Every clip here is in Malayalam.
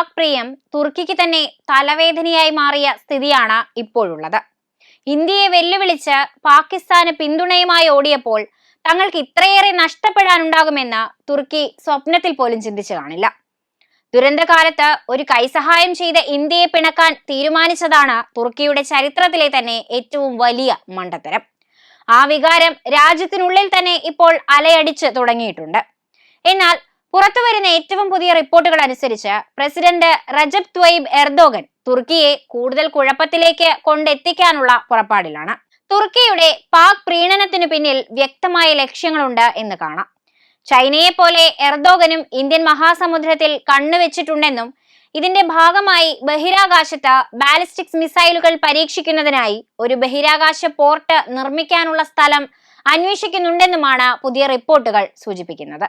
പാക് പ്രിയം തുർക്കിക്ക് തന്നെ തലവേദനയായി മാറിയ സ്ഥിതിയാണ് ഇപ്പോഴുള്ളത്. ഇന്ത്യയെ വെല്ലുവിളിച്ച് പാകിസ്ഥാന് പിന്തുണയുമായി ഓടിയപ്പോൾ തങ്ങൾക്ക് ഇത്രയേറെ നഷ്ടപ്പെടാനുണ്ടാകുമെന്ന് തുർക്കി സ്വപ്നത്തിൽ പോലും ചിന്തിച്ചു കാണില്ല. ദുരന്തകാലത്ത് ഒരു കൈസഹായം ചെയ്ത് ഇന്ത്യയെ പിണക്കാൻ തീരുമാനിച്ചതാണ് തുർക്കിയുടെ ചരിത്രത്തിലെ തന്നെ ഏറ്റവും വലിയ മണ്ടത്തരം. ആ വികാരം രാജ്യത്തിനുള്ളിൽ തന്നെ ഇപ്പോൾ അലയടിച്ച് തുടങ്ങിയിട്ടുണ്ട്. എന്നാൽ പുറത്തുവരുന്ന ഏറ്റവും പുതിയ റിപ്പോർട്ടുകൾ അനുസരിച്ച് പ്രസിഡന്റ് റജബ് ത്വയ്യിബ് എർദോഗൻ തുർക്കിയെ കൂടുതൽ കുഴപ്പത്തിലേക്ക് കൊണ്ടെത്തിക്കാനുള്ള പുറപ്പാടിലാണ്. തുർക്കിയുടെ പാക് പ്രീണനത്തിനു പിന്നിൽ വ്യക്തമായ ലക്ഷ്യങ്ങളുണ്ട് എന്ന് കാണാം. ചൈനയെ പോലെ എർദോഗനും ഇന്ത്യൻ മഹാസമുദ്രത്തിൽ കണ്ണുവെച്ചിട്ടുണ്ടെന്നും ഇതിന്റെ ഭാഗമായി ബഹിരാകാശത്ത് ബാലിസ്റ്റിക് മിസൈലുകൾ പരീക്ഷിക്കുന്നതിനായി ഒരു ബഹിരാകാശ പോർട്ട് നിർമ്മിക്കാനുള്ള സ്ഥലം അന്വേഷിക്കുന്നുണ്ടെന്നുമാണ് പുതിയ റിപ്പോർട്ടുകൾ സൂചിപ്പിക്കുന്നത്.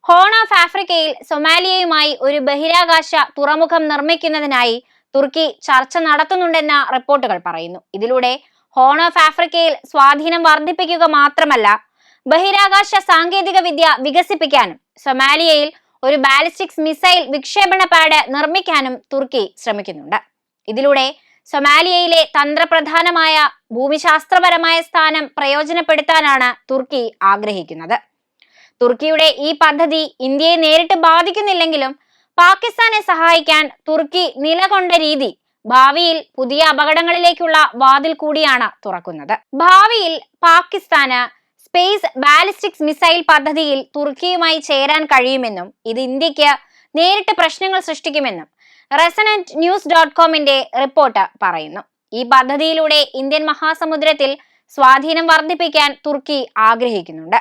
ഹോൺ ഓഫ് ആഫ്രിക്കയിൽ സൊമാലിയയുമായി ഒരു ബഹിരാകാശ തുറമുഖം നിർമ്മിക്കുന്നതിനായി തുർക്കി ചർച്ച നടത്തുന്നുണ്ടെന്ന റിപ്പോർട്ടുകൾ പറയുന്നു. ഇതിലൂടെ ഹോൺ ഓഫ് ആഫ്രിക്കയിൽ സ്വാധീനം വർദ്ധിപ്പിക്കുക മാത്രമല്ല, ബഹിരാകാശ സാങ്കേതിക വിദ്യ വികസിപ്പിക്കാനും സൊമാലിയയിൽ ഒരു ബാലിസ്റ്റിക് മിസൈൽ വിക്ഷേപണ പാഡ് നിർമ്മിക്കാനും തുർക്കി ശ്രമിക്കുന്നുണ്ട്. ഇതിലൂടെ സൊമാലിയയിലെ തന്ത്രപ്രധാനമായ ഭൂമിശാസ്ത്രപരമായ സ്ഥാനം പ്രയോജനപ്പെടുത്താനാണ് തുർക്കി ആഗ്രഹിക്കുന്നത്. തുർക്കിയുടെ ഈ പദ്ധതി ഇന്ത്യയെ നേരിട്ട് ബാധിക്കുന്നില്ലെങ്കിലും പാകിസ്ഥാനെ സഹായിക്കാൻ തുർക്കി നിലകൊണ്ട രീതി ഭാവിയിൽ പുതിയ അപകടങ്ങളിലേക്കുള്ള വാതിൽ കൂടിയാണ് തുറക്കുന്നത്. ഭാവിയിൽ പാകിസ്ഥാന് സ്പേസ് ബാലിസ്റ്റിക് മിസൈൽ പദ്ധതിയിൽ തുർക്കിയുമായി ചേരാൻ കഴിയുമെന്നും ഇത് ഇന്ത്യക്ക് നേരിട്ട് പ്രശ്നങ്ങൾ സൃഷ്ടിക്കുമെന്നും resonantnews.comന്റെ റിപ്പോർട്ട് പറയുന്നു. ഈ പദ്ധതിയിലൂടെ ഇന്ത്യൻ മഹാസമുദ്രത്തിൽ സ്വാധീനം വർദ്ധിപ്പിക്കാൻ തുർക്കി ആഗ്രഹിക്കുന്നുണ്ട്.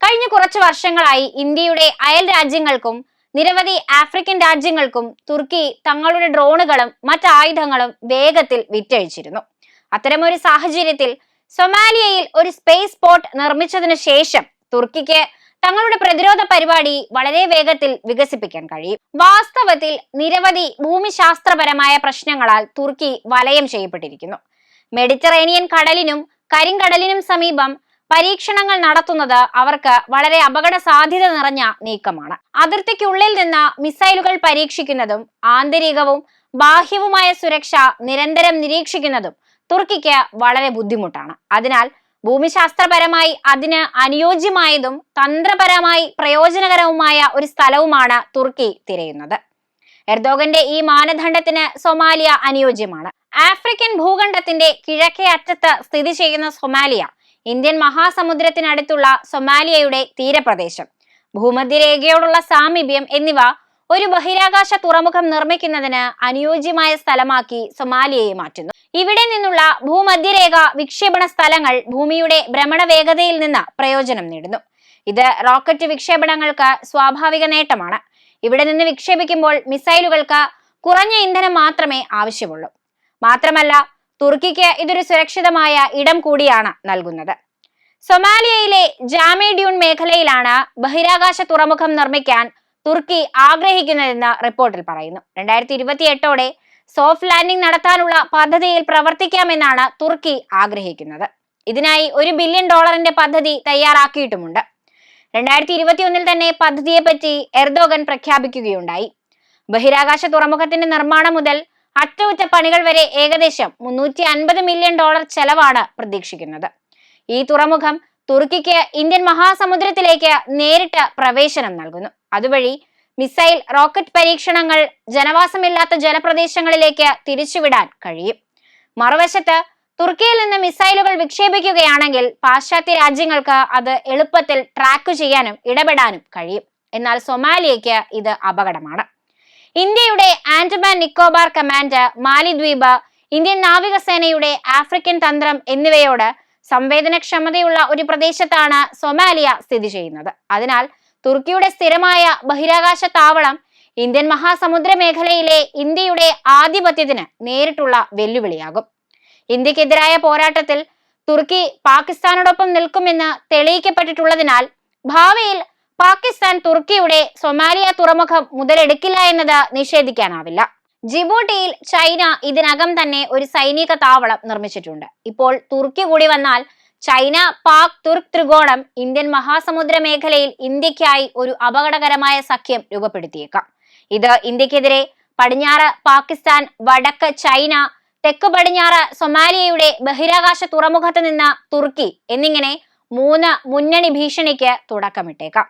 കഴിഞ്ഞ കുറച്ചു വർഷങ്ങളായി ഇന്ത്യയുടെ അയൽ രാജ്യങ്ങൾക്കും നിരവധി ആഫ്രിക്കൻ രാജ്യങ്ങൾക്കും തുർക്കി തങ്ങളുടെ ഡ്രോണുകളും മറ്റായുധങ്ങളും വേഗത്തിൽ വിറ്റഴിച്ചിരുന്നു. അത്തരമൊരു സാഹചര്യത്തിൽ സൊമാലിയയിൽ ഒരു സ്പേസ് പോർട്ട് നിർമ്മിച്ചതിനു ശേഷം തുർക്കിക്ക് തങ്ങളുടെ പ്രതിരോധ പരിപാടി വളരെ വേഗത്തിൽ വികസിപ്പിക്കാൻ കഴിയും. വാസ്തവത്തിൽ നിരവധി ഭൂമിശാസ്ത്രപരമായ പ്രശ്നങ്ങളാൽ തുർക്കി വലയം ചെയ്യപ്പെട്ടിരിക്കുന്നു. മെഡിറ്ററേനിയൻ കടലിനും കരിങ്കടലിനും സമീപം പരീക്ഷണങ്ങൾ നടത്തുന്നത് അവർക്ക് വളരെ അപകട സാധ്യത നിറഞ്ഞ നീക്കമാണ്. അതിർത്തിക്കുള്ളിൽ നിന്ന് മിസൈലുകൾ പരീക്ഷിക്കുന്നതും ആന്തരികവും ബാഹ്യവുമായ സുരക്ഷ നിരന്തരം നിരീക്ഷിക്കുന്നതും തുർക്കിക്ക് വളരെ ബുദ്ധിമുട്ടാണ്. അതിനാൽ ഭൂമിശാസ്ത്രപരമായി അതിന് അനുയോജ്യമായതും തന്ത്രപരമായി പ്രയോജനകരവുമായ ഒരു സ്ഥലവുമാണ് തുർക്കി തിരയുന്നത്. എർദോഗന്റെ ഈ മാനദണ്ഡത്തിന് സൊമാലിയ അനുയോജ്യമാണ്. ആഫ്രിക്കൻ ഭൂഖണ്ഡത്തിന്റെ കിഴക്കേ അറ്റത്ത് സ്ഥിതി ചെയ്യുന്ന സൊമാലിയ ഇന്ത്യൻ മഹാസമുദ്രത്തിനടുത്തുള്ള സൊമാലിയയുടെ തീരപ്രദേശം, ഭൂമധ്യരേഖയോടുള്ള സാമീപ്യം എന്നിവ ഒരു ബഹിരാകാശ തുറമുഖം നിർമ്മിക്കുന്നതിന് അനുയോജ്യമായ സ്ഥലമാക്കി സൊമാലിയയെ മാറ്റുന്നു. ഇവിടെ നിന്നുള്ള ഭൂമധ്യരേഖ വിക്ഷേപണ സ്ഥലങ്ങൾ ഭൂമിയുടെ ഭ്രമണ വേഗതയിൽ നിന്ന് പ്രയോജനം നേടുന്നു. ഇത് റോക്കറ്റ് വിക്ഷേപണങ്ങൾക്ക് സ്വാഭാവിക നേട്ടമാണ്. ഇവിടെ നിന്ന് വിക്ഷേപിക്കുമ്പോൾ മിസൈലുകൾക്ക് കുറഞ്ഞ ഇന്ധനം മാത്രമേ ആവശ്യമുള്ളൂ. മാത്രമല്ല, തുർക്കിക്ക് ഇതൊരു സുരക്ഷിതമായ ഇടം കൂടിയാണ് നൽകുന്നത്. സൊമാലിയയിലെ ജാമെ ഡ്യൂൺ മേഖലയിലാണ് ബഹിരാകാശ തുറമുഖം നിർമ്മിക്കാൻ തുർക്കി ആഗ്രഹിക്കുന്നതെന്ന് റിപ്പോർട്ടിൽ പറയുന്നു. 2028ഓടെ സോഫ്റ്റ് ലാൻഡിംഗ് നടത്താനുള്ള പദ്ധതിയിൽ പ്രവർത്തിക്കാമെന്നാണ് തുർക്കി ആഗ്രഹിക്കുന്നത്. ഇതിനായി $1 ബില്യൺ പദ്ധതി തയ്യാറാക്കിയിട്ടുമുണ്ട്. 2021 തന്നെ പദ്ധതിയെപ്പറ്റി എർദോഗൻ പ്രഖ്യാപിക്കുകയുണ്ടായി. ബഹിരാകാശ തുറമുഖത്തിന്റെ നിർമ്മാണം മുതൽ അറ്റകുറ്റപ്പണികൾ വരെ ഏകദേശം $350 മില്യൺ ചെലവാണ് പ്രതീക്ഷിക്കുന്നത്. ഈ തുറമുഖം തുർക്കിക്ക് ഇന്ത്യൻ മഹാസമുദ്രത്തിലേക്ക് നേരിട്ട് പ്രവേശനം നൽകുന്നു. അതുവഴി മിസൈൽ റോക്കറ്റ് പരീക്ഷണങ്ങൾ ജനവാസമില്ലാത്ത ജലപ്രദേശങ്ങളിലേക്ക് തിരിച്ചുവിടാൻ കഴിയും. മറുവശത്ത് തുർക്കിയിൽ നിന്ന് മിസൈലുകൾ വിക്ഷേപിക്കുകയാണെങ്കിൽ പാശ്ചാത്യ രാജ്യങ്ങൾക്ക് അത് എളുപ്പത്തിൽ ട്രാക്ക് ചെയ്യാനും ഇടപെടാനും കഴിയും. എന്നാൽ സൊമാലിയയ്ക്ക് ഇത് അപകടമാണ്. ഇന്ത്യയുടെ ആൻഡമാൻ നിക്കോബാർ കമാൻഡ്, മാലിദ്വീപ്, ഇന്ത്യൻ നാവികസേനയുടെ ആഫ്രിക്കൻ തന്ത്രം എന്നിവയോട് സംവേദനക്ഷമതയുള്ള ഒരു പ്രദേശത്താണ് സൊമാലിയ സ്ഥിതി ചെയ്യുന്നത്. അതിനാൽ തുർക്കിയുടെ സ്ഥിരമായ ബഹിരാകാശ താവളം ഇന്ത്യൻ മഹാസമുദ്ര മേഖലയിലെ ഇന്ത്യയുടെ ആധിപത്യത്തിന് നേരിട്ടുള്ള വെല്ലുവിളിയാകും. ഇന്ത്യക്കെതിരായ പോരാട്ടത്തിൽ തുർക്കി പാകിസ്ഥാനോടൊപ്പം നിൽക്കുമെന്ന് തെളിയിക്കപ്പെട്ടിട്ടുള്ളതിനാൽ ഭാവിയിൽ പാകിസ്ഥാൻ തുർക്കിയുടെ സൊമാലിയ തുറമുഖം മുതലെടുക്കില്ല എന്നത് നിഷേധിക്കാനാവില്ല. ജിബൂട്ടിയിൽ ചൈന ഇതിനകം തന്നെ ഒരു സൈനിക താവളം നിർമ്മിച്ചിട്ടുണ്ട്. ഇപ്പോൾ തുർക്കി കൂടി വന്നാൽ ചൈന പാക് തുർക്ക് ത്രികോണം ഇന്ത്യൻ മഹാസമുദ്ര മേഖലയിൽ ഇന്ത്യക്കായി ഒരു അപകടകരമായ സഖ്യം രൂപപ്പെടുത്തിയേക്കാം. ഇത് ഇന്ത്യക്കെതിരെ പടിഞ്ഞാറ് പാകിസ്ഥാൻ, വടക്ക് ചൈന, തെക്ക് പടിഞ്ഞാറ് സൊമാലിയയുടെ ബഹിരാകാശ തുറമുഖത്ത് നിന്ന് തുർക്കി എന്നിങ്ങനെ 3 മുന്നണി ഭീഷണിക്ക് തുടക്കമിട്ടേക്കാം.